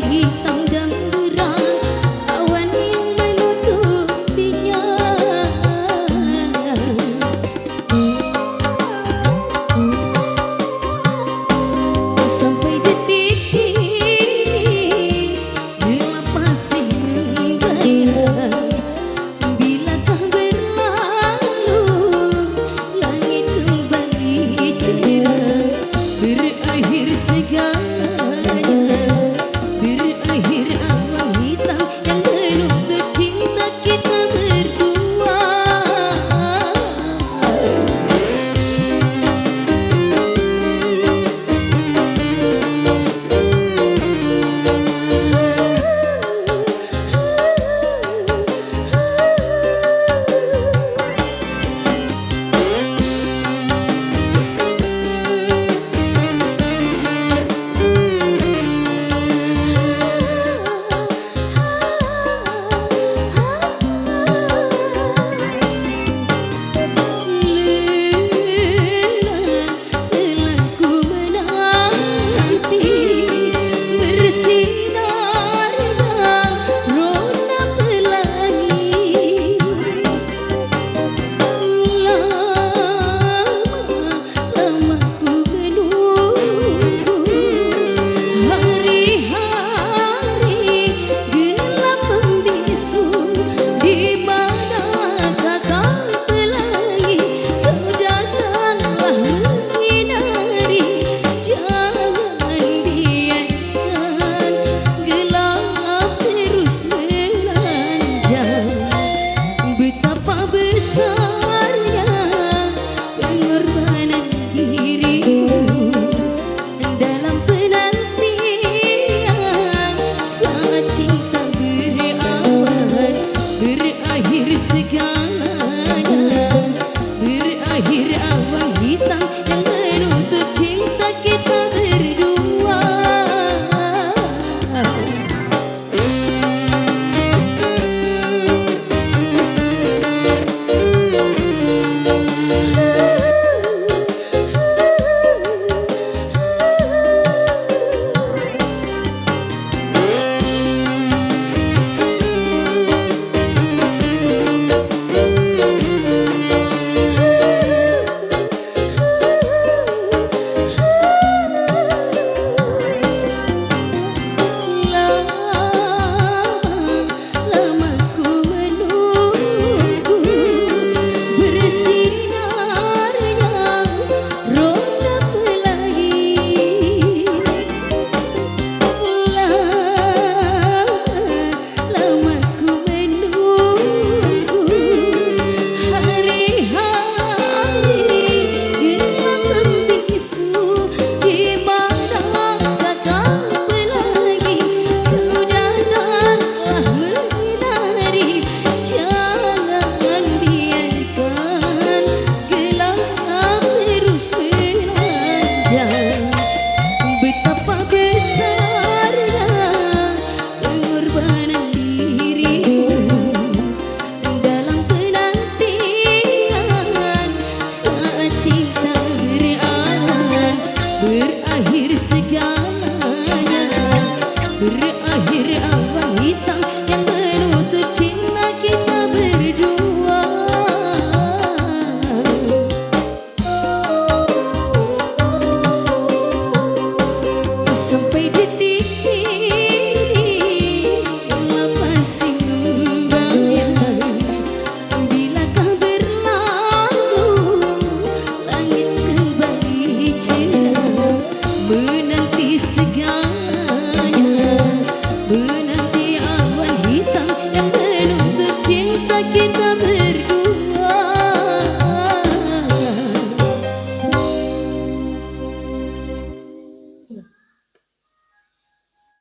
hitam dan berat, awan yang menutupinya. Sampai detik ini gelap masih membayang. Bilakah berlalu langit kembali cerah, berakhir segalanya, berakhir awan hitam yang menutup cinta kita berdua. Besarnya pengorbanan dirimu dalam penantian saat cinta berawan, berakhir segalanya, berakhir awan hitam yang menutup cinta kita berdua. Betapa besarnya pengorbanan dirimu dalam penantian saat cinta berawan, berakhir segalanya, berakhir awan hitam yang menutup cinta kita berdua. Sampai detik ini gelap masih membayang. Bilakah berlalu langit kembali cerah, menanti segalanya, menanti awan hitam yang menutup cinta kita.